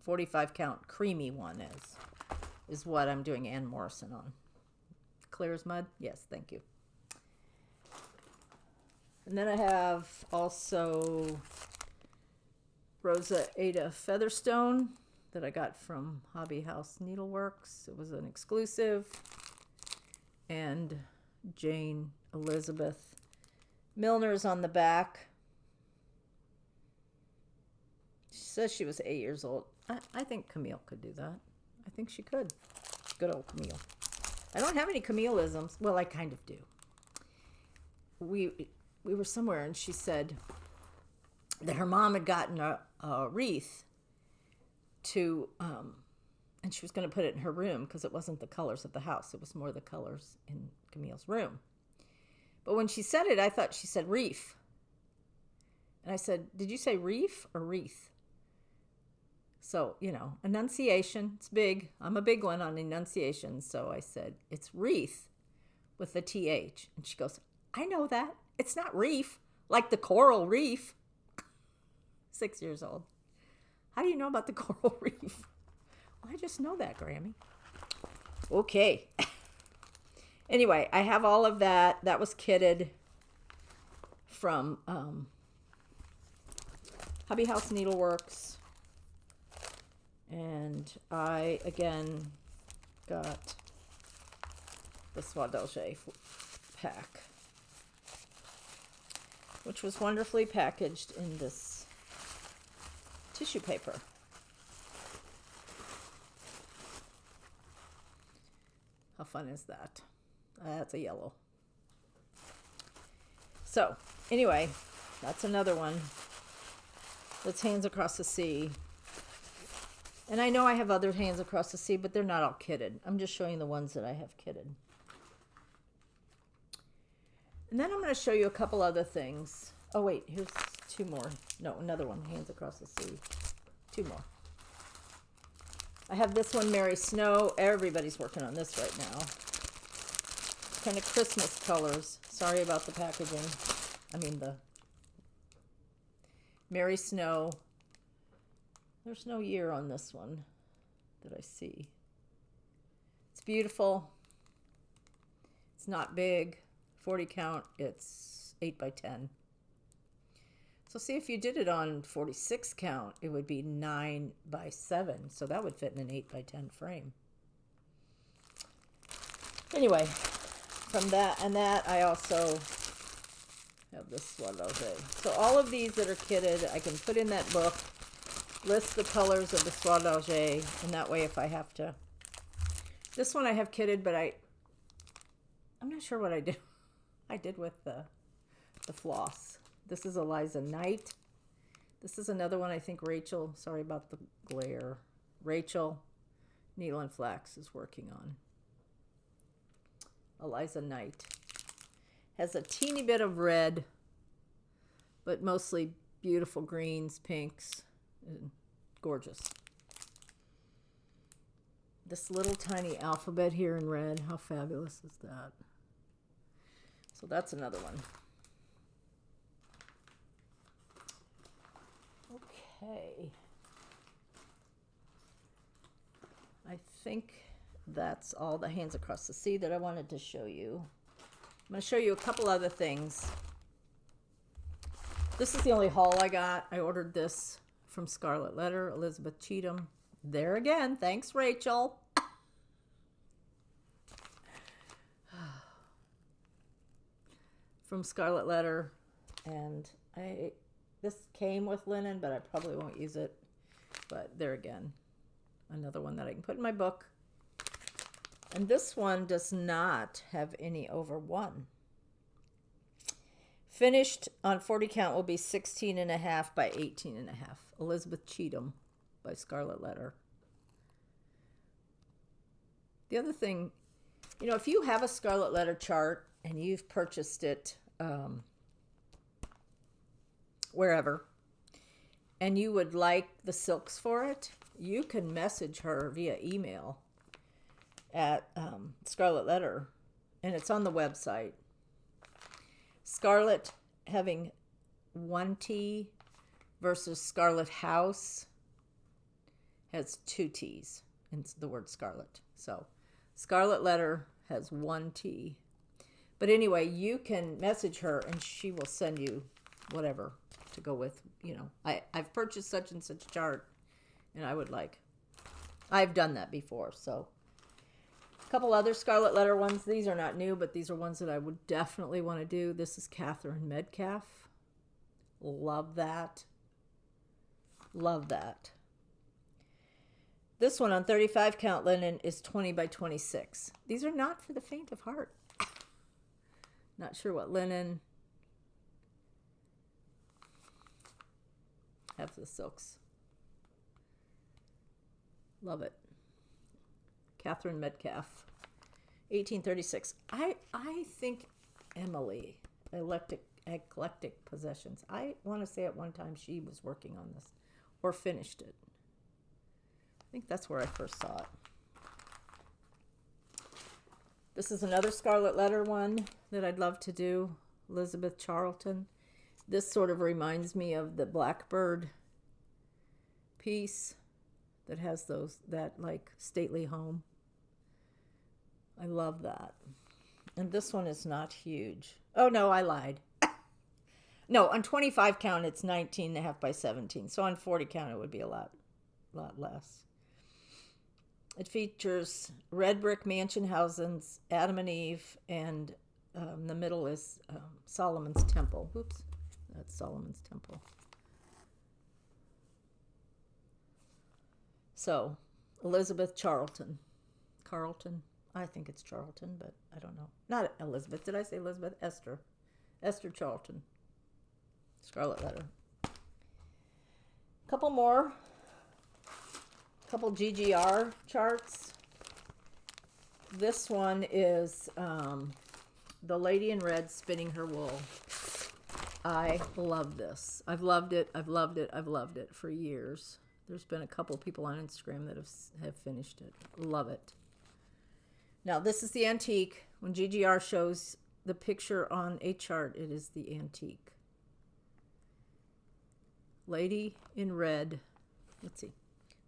45 count creamy one is what I'm doing Ann Morrison on. Clear as mud? Yes, thank you. And then I have also Rosa Ada Featherstone that I got from Hobby House Needleworks. It was an exclusive. And Jane Elizabeth Milner's on the back. She says she was 8 years old. I think Camille could do that. I think she could. Good old Camille. I don't have any Camille-isms. Well, I kind of do. We were somewhere and she said that her mom had gotten a wreath to And she was going to put it in her room because it wasn't the colors of the house. It was more the colors in Camille's room. But when she said it, I thought she said reef. And I said, did you say reef or wreath? So, enunciation, it's big. I'm a big one on enunciation. So I said, it's wreath with the TH. And she goes, I know that. It's not reef, like the coral reef. 6 years old. How do you know about the coral reef? Well, I just know that, Grammy. Okay. Anyway, I have all of that. That was kitted from Hobby House Needleworks. And I, again, got the Swadoge pack, which was wonderfully packaged in this tissue paper. How fun is that? That's a yellow. So, anyway, that's another one. That's Hands Across the Sea. And I know I have other Hands Across the Sea, but they're not all kitted. I'm just showing the ones that I have kitted. And then I'm going to show you a couple other things. Oh, wait, here's two more. No, another one, Hands Across the Sea. Two more. I have this one, Mary Snow. Everybody's working on this right now. Kind of Christmas colors. Sorry about the packaging. I mean the Mary Snow. There's no year on this one that I see. It's beautiful. It's not big. 40 count. It's 8 by 10. So see, if you did it on 46 count, it would be 9 by 7. So that would fit in an 8 by 10 frame. Anyway, from that and that, I also have this Swadoge. So all of these that are kitted, I can put in that book, list the colors of the Swadoge, and that way if I have to. This one I have kitted, but I'm not sure what I did with the floss. This is Eliza Knight. This is another one I think Rachel, sorry about the glare, Rachel Needle and Flax is working on. Eliza Knight. Has a teeny bit of red, but mostly beautiful greens, pinks, and gorgeous. This little tiny alphabet here in red, how fabulous is that? So that's another one. Okay. I think that's all the Hands Across the Sea that I wanted to show you. I'm going to show you a couple other things. This is the only haul I got. I ordered this from Scarlet Letter, Elizabeth Cheatham. There again. Thanks, Rachel. From Scarlet Letter. And this came with linen, but I probably won't use it. But there again. Another one that I can put in my book. And this one does not have any over 1. Finished on 40 count will be 16.5 by 18.5. Elizabeth Cheatham by Scarlet Letter. The other thing, if you have a Scarlet Letter chart and you've purchased it wherever, and you would like the silks for it, you can message her via email at Scarlet Letter, and it's on the website. Scarlet having 1 T versus Scarlet House has 2 T's in the word Scarlet. So Scarlet Letter has 1 T. But anyway, you can message her and she will send you whatever to go with. I've purchased such and such chart and I've done that before. So a couple other Scarlet Letter ones. These are not new, but these are ones that I would definitely want to do. This is Catherine Metcalf. Love that. Love that. This one on 35 count linen is 20 by 26. These are not for the faint of heart. Not sure what linen. Have the silks. Love it. Catherine Metcalf, 1836. I think Emily, Eclectic Possessions. I want to say at one time she was working on this or finished it. I think that's where I first saw it. This is another Scarlet Letter one that I'd love to do. Elizabeth Charlton. This sort of reminds me of the Blackbird piece that has that like stately home. I love that. And this one is not huge. Oh no, I lied. No, on 25 count it's 19.5 by 17. So on 40 count it would be a lot less. It features red brick mansion houses, Adam and Eve, and the middle is Solomon's Temple. Oops, that's Solomon's Temple. So, Elizabeth Carlton. I think it's Charlton, but I don't know. Not Elizabeth. Did I say Elizabeth? Esther Charlton. Scarlet Letter. Couple more. Couple GGR charts. This one is the Lady in Red spinning her wool. I love this. I've loved it for years. There's been a couple people on Instagram that have finished it. Love it. Now, this is the antique. When GGR shows the picture on a chart, it is the antique. Lady in Red. Let's see.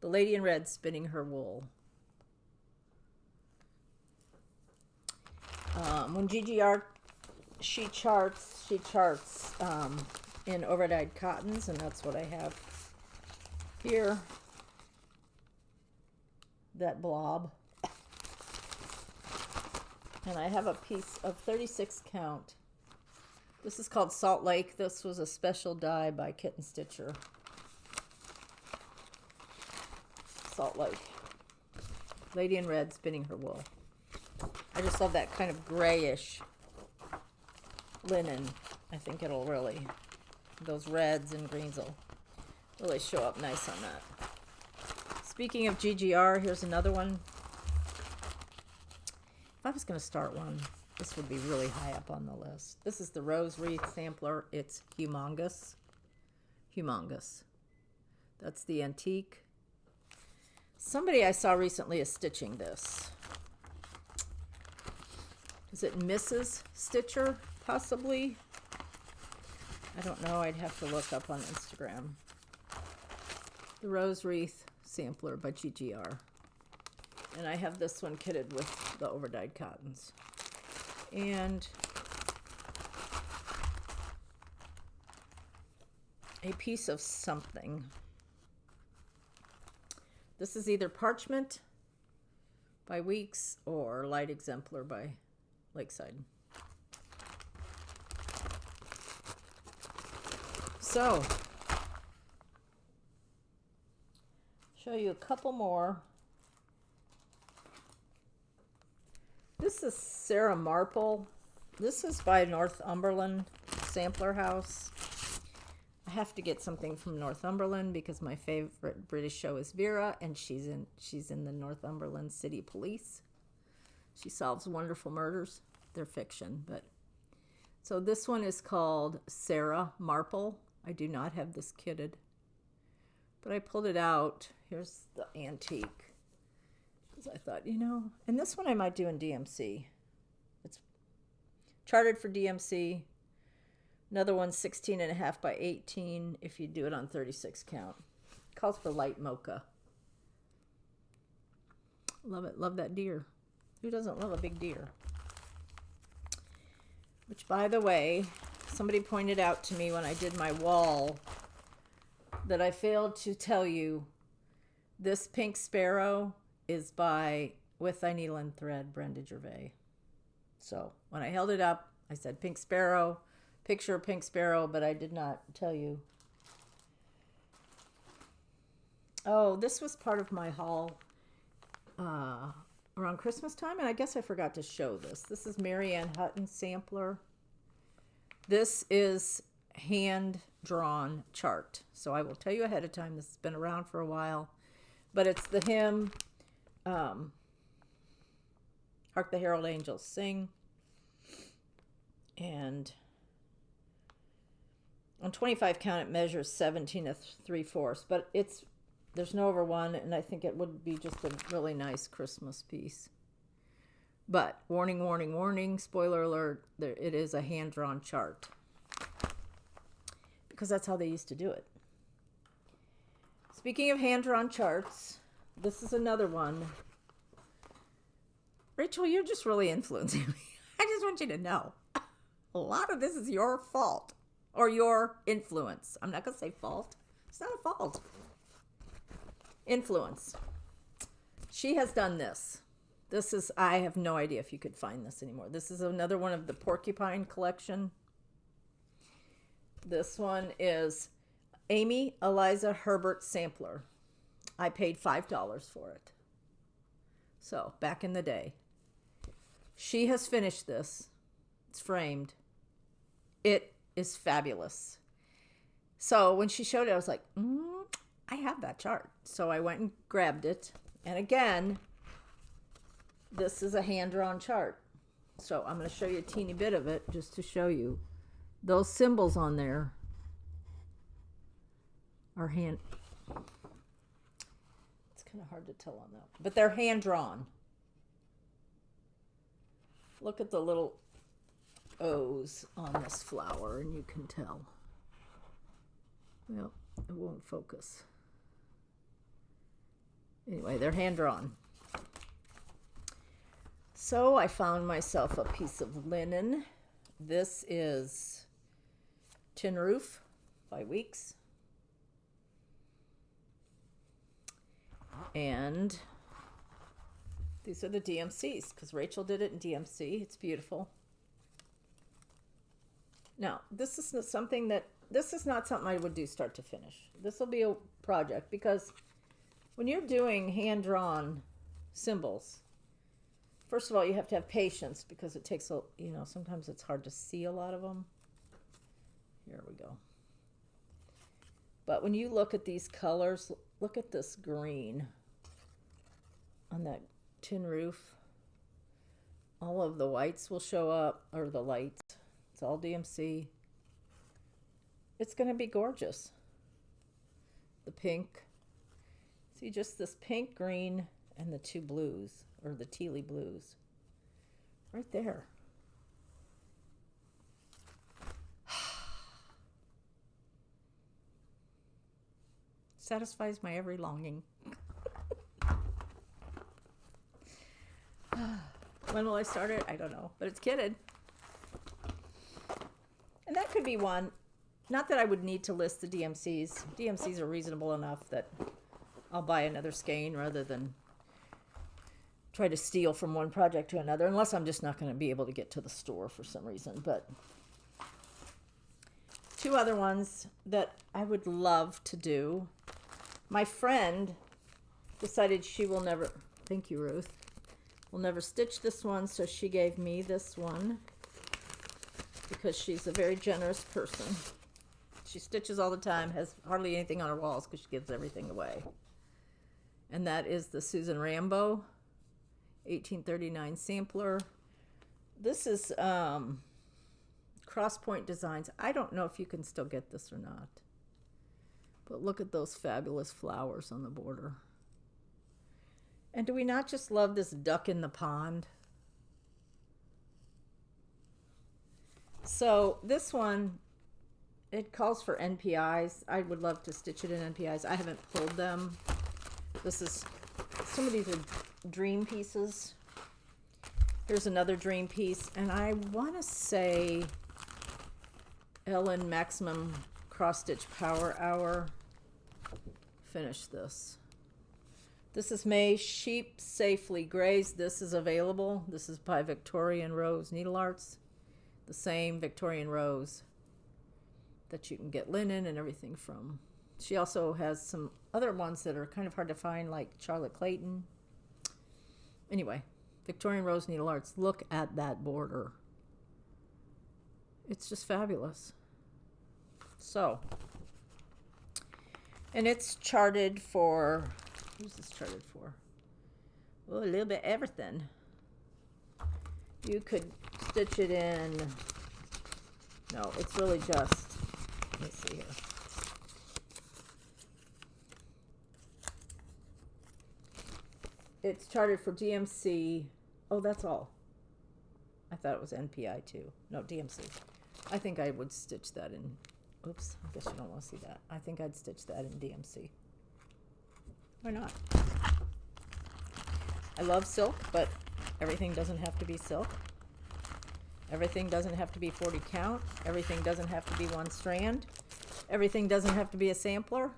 The Lady in Red spinning her wool. When GGR, she charts in overdyed cottons, and that's what I have here. That blob. And I have a piece of 36 count. This is called Salt Lake. This was a special dye by Kitten Stitcher. Salt Lake. Lady in Red spinning her wool. I just love that kind of grayish linen. I think it'll really, those reds and greens will really show up nice on that. Speaking of GGR, here's another one. If I was going to start one, this would be really high up on the list. This is the Rose Wreath Sampler. It's humongous. Humongous. That's the antique. Somebody I saw recently is stitching this. Is it Mrs. Stitcher, possibly? I don't know. I'd have to look up on Instagram. The Rose Wreath Sampler by GGR. And I have this one kitted with the overdyed cottons. And a piece of something. This is either Parchment by Weeks or Light Exemplar by Lakeside. So, show you a couple more. This is Sarah Marple. This is by Northumberland Sampler House. I have to get something from Northumberland because my favorite British show is Vera, and she's in the Northumberland City Police. She solves wonderful murders. They're fiction, but so this one is called Sarah Marple. I do not have this kitted, but I pulled it out. Here's the antique. I thought, and this one I might do in DMC. It's charted for DMC. Another one 16.5 by 18 if you do it on 36 count. Calls for light mocha. Love it. Love that deer. Who doesn't love a big deer? Which, by the way, somebody pointed out to me when I did my wall that I failed to tell you this pink sparrow is by With Thy Needle and Thread, Brenda Gervais. So when I held it up, I said pink sparrow, picture of pink sparrow, but I did not tell you. Oh, this was part of my haul around Christmas time, and I guess I forgot to show this. This is Mary Ann Hutton Sampler. This is hand-drawn chart. So I will tell you ahead of time. This has been around for a while, but it's the hymn. Hark the Herald Angels Sing. And on 25 count, it measures 17 3/4, but there's no over 1, and I think it would be just a really nice Christmas piece. But warning, warning, warning, spoiler alert, it is a hand-drawn chart. Because that's how they used to do it. Speaking of hand-drawn charts, this is another one. Rachel, you're just really influencing me. I just want you to know. A lot of this is your fault. Or your influence. I'm not going to say fault. It's not a fault. Influence. She has done this. This is, I have no idea if you could find this anymore. This is another one of the Porcupine collection. This one is Amy Eliza Herbert Sampler. I paid $5 for it. So, back in the day. She has finished this. It's framed. It is fabulous. So, when she showed it, I was like, I have that chart. So, I went and grabbed it. And again, this is a hand-drawn chart. So, I'm going to show you a teeny bit of it just to show you. Those symbols on there are hand... It's kind of hard to tell on that. But they're hand-drawn. Look at the little O's on this flower, and you can tell. Well, it won't focus. Anyway, they're hand-drawn. So I found myself a piece of linen. This is Tin Roof by Weeks. And these are the DMCs, because Rachel did it in DMC. It's beautiful. Now, this is not something I would do start to finish. This will be a project, because when you're doing hand-drawn symbols, first of all, you have to have patience, because it takes sometimes it's hard to see a lot of them. Here we go. But when you look at these colors, look at this green on that tin roof. All of the whites will show up, or the lights. It's all DMC. It's going to be gorgeous. The pink. See, just this pink, green, and the two blues, or the tealy blues. Right there. Satisfies my every longing. When will I start it? I don't know, but it's kitted. And that could be one. Not that I would need to list the DMCs. DMCs are reasonable enough that I'll buy another skein rather than try to steal from one project to another, unless I'm just not going to be able to get to the store for some reason. But two other ones that I would love to do. My friend decided she will never, thank you, Ruth, will never stitch this one, so she gave me this one because she's a very generous person. She stitches all the time, has hardly anything on her walls because she gives everything away. And that is the Susan Rambo 1839 sampler. This is Cross Point Designs. I don't know if you can still get this or not. But look at those fabulous flowers on the border. And do we not just love this duck in the pond? So this one, it calls for NPIs. I would love to stitch it in NPIs. I haven't pulled them. Some of these are dream pieces. Here's another dream piece. And I want to say Ellen Maximum Cross Stitch Power Hour. Finish this. This is May Sheep Safely Grazed. This is available. This is by Victorian Rose Needle Arts. The same Victorian Rose that you can get linen and everything from. She also has some other ones that are kind of hard to find, like Charlotte Clayton. Anyway, Victorian Rose Needle Arts. Look at that border. It's just fabulous. So, and it's charted for, who's this charted for? Well, a little bit everything. You could stitch it in. No, it's really just, let me see here. It's charted for DMC. Oh, that's all. I thought it was NPI too. No, DMC. I think I would stitch that in. Oops, I guess you don't want to see that. I think I'd stitch that in DMC. Why not? I love silk, but everything doesn't have to be silk. Everything doesn't have to be 40 count. Everything doesn't have to be one strand. Everything doesn't have to be a sampler.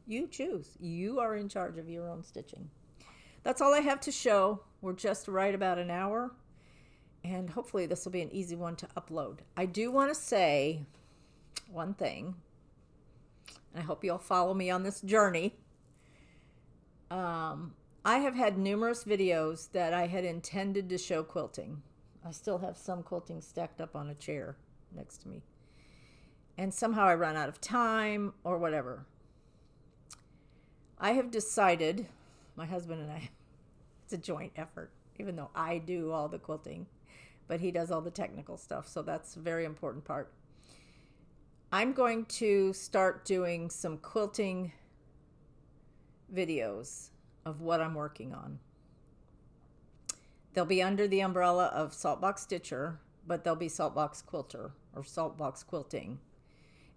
You choose. You are in charge of your own stitching. That's all I have to show. We're just right about an hour, and hopefully this will be an easy one to upload. I do want to say one thing, and I hope you'll follow me on this journey. I have had numerous videos that I had intended to show quilting. I still have some quilting stacked up on a chair next to me. And somehow I ran out of time or whatever. I have decided, my husband and I, it's a joint effort, even though I do all the quilting, but he does all the technical stuff. So that's a very important part. I'm going to start doing some quilting videos of what I'm working on. They'll be under the umbrella of Saltbox Stitcher, but they'll be Saltbox Quilter or Saltbox Quilting.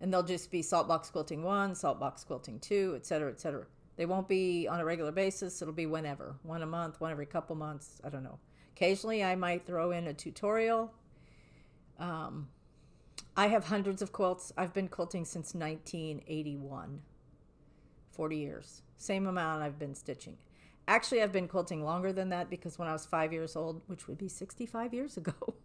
And they'll just be Saltbox Quilting 1, Saltbox Quilting 2, etc., etc. They won't be on a regular basis. It'll be whenever. One a month, one every couple months. I don't know. Occasionally I might throw in a tutorial. I have hundreds of quilts. I've been quilting since 1981. 40 years. Same amount I've been stitching. Actually, I've been quilting longer than that because when I was 5 years old, which would be 65 years ago,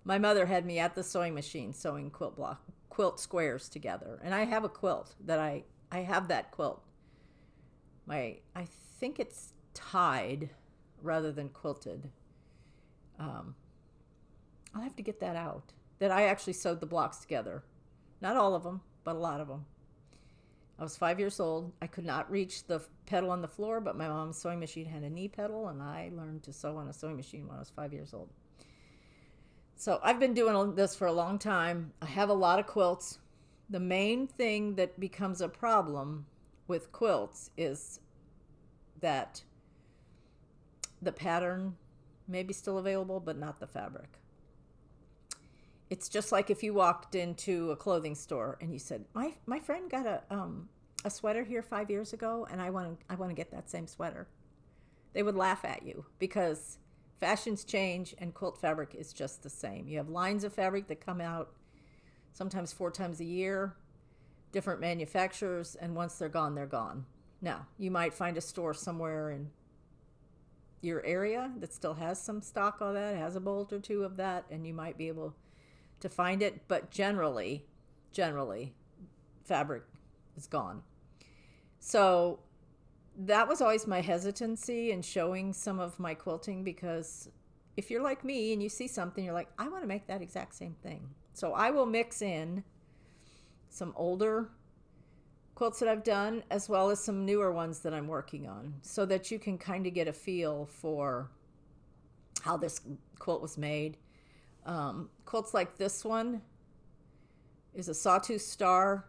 my mother had me at the sewing machine sewing quilt squares together. And I have a quilt that I have that quilt. I think it's tied rather than quilted. I'll have to get that out. That I actually sewed the blocks together. Not all of them, but a lot of them. I was 5 years old. I could not reach the pedal on the floor, but my mom's sewing machine had a knee pedal, and I learned to sew on a sewing machine when I was 5 years old. So I've been doing this for a long time. I have a lot of quilts. The main thing that becomes a problem with quilts is that the pattern may be still available, but not the fabric. It's just like if you walked into a clothing store and you said, my friend got a sweater here 5 years ago, and I want to get that same sweater. They would laugh at you because fashions change and quilt fabric is just the same. You have lines of fabric that come out sometimes 4 times a year, different manufacturers, and once they're gone, they're gone. Now, you might find a store somewhere in your area that still has some stock of that, has a bolt or two of that, and you might be able to find it, but generally, fabric is gone. So that was always my hesitancy in showing some of my quilting, because if you're like me and you see something, you're like, I want to make that exact same thing. So I will mix in some older quilts that I've done, as well as some newer ones that I'm working on, so that you can kind of get a feel for how this quilt was made. Quilts like this one is a sawtooth star.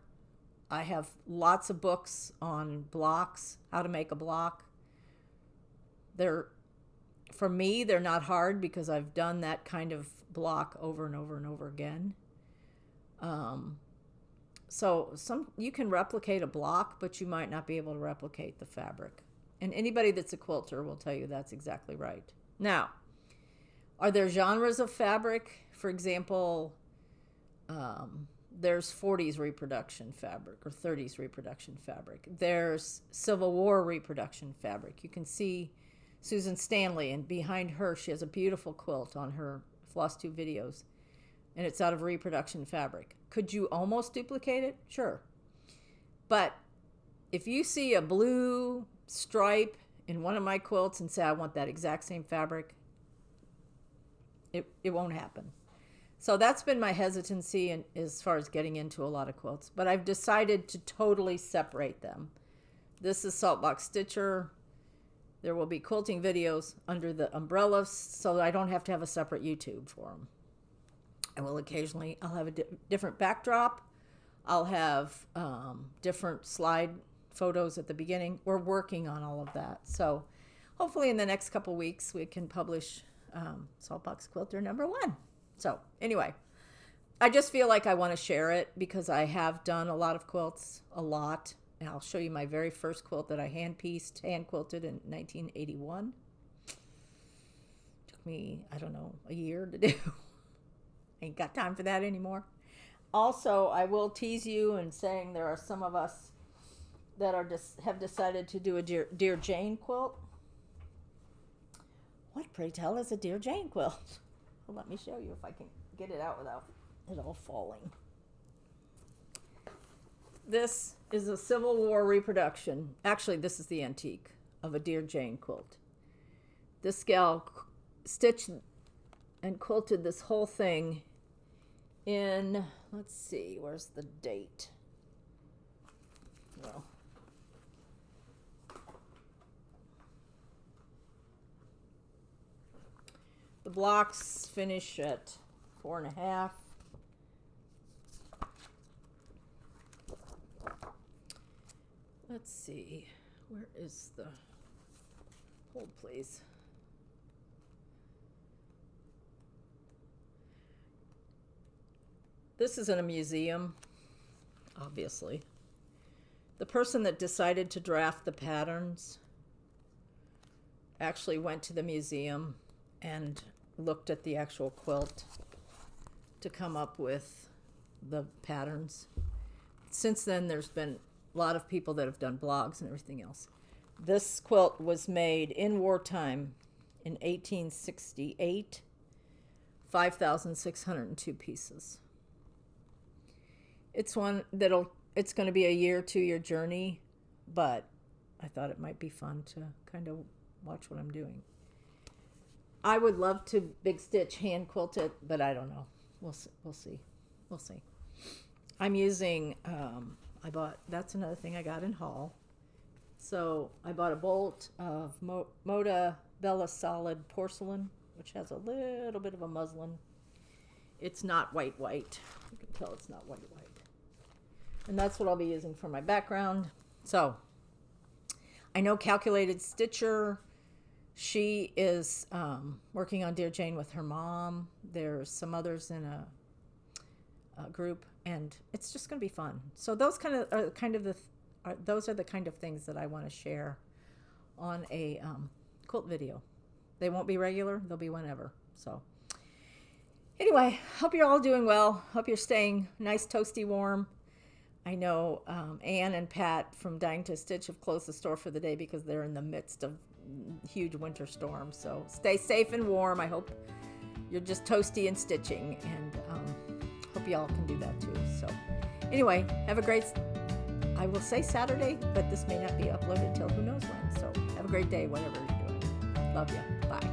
I have lots of books on blocks, how to make a block. For me, they're not hard because I've done that kind of block over and over and over again. So you can replicate a block, but you might not be able to replicate the fabric. And anybody that's a quilter will tell you that's exactly right. Now, are there genres of fabric? For example, there's 40s reproduction fabric or 30s reproduction fabric. There's Civil War reproduction fabric. You can see Susan Stanley, and behind her, she has a beautiful quilt on her Floss 2 videos, and it's out of reproduction fabric. Could you almost duplicate it? Sure. But if you see a blue stripe in one of my quilts and say, I want that exact same fabric, it won't happen. So that's been my hesitancy as far as getting into a lot of quilts. But I've decided to totally separate them. This is Saltbox Stitcher. There will be quilting videos under the umbrella so that I don't have to have a separate YouTube for them. I'll have a different backdrop. I'll have different slide photos at the beginning. We're working on all of that. So hopefully in the next couple weeks we can publish Saltbox Quilter #1. So anyway, I just feel like I want to share it because I have done a lot of quilts, a lot. And I'll show you my very first quilt that I hand quilted in 1981. Took me, I don't know, a year to do. Ain't got time for that anymore. Also, I will tease you in saying there are some of us that have decided to do a Dear Jane quilt. What, pray tell, is a Dear Jane quilt? Well, let me show you if I can get it out without it all falling. This is a Civil War reproduction. Actually, this is the antique of a Dear Jane quilt. This gal stitched and quilted this whole thing in, let's see, where's the date? Well, the blocks finish at 4.5. Let's see, where is the, hold please. This is in a museum, obviously. The person that decided to draft the patterns actually went to the museum and looked at the actual quilt to come up with the patterns. Since then, there's been a lot of people that have done blogs and everything else. This quilt was made in wartime in 1868, 5,602 pieces. It's one it's going to be a 2-year journey, but I thought it might be fun to kind of watch what I'm doing. I would love to big stitch hand quilt it, but I don't know. We'll see. I'm using, that's another thing I got in haul. So I bought a bolt of Moda Bella Solid porcelain, which has a little bit of a muslin. It's not white. You can tell it's not white. And that's what I'll be using for my background. So I know Calculated Stitcher, she is working on Dear Jane with her mom. There's some others in a group, and it's just going to be fun. So those are the kind of things that I want to share on a quilt video. They won't be regular; they'll be whenever. So anyway, hope you're all doing well. Hope you're staying nice, toasty, warm. I know Ann and Pat from Dying to Stitch have closed the store for the day because they're in the midst of huge winter storms. So stay safe and warm. I hope you're just toasty and stitching, and hope y'all can do that too. So anyway, have a great, I will say Saturday, but this may not be uploaded till who knows when. So have a great day, whatever you're doing. Love you. Bye.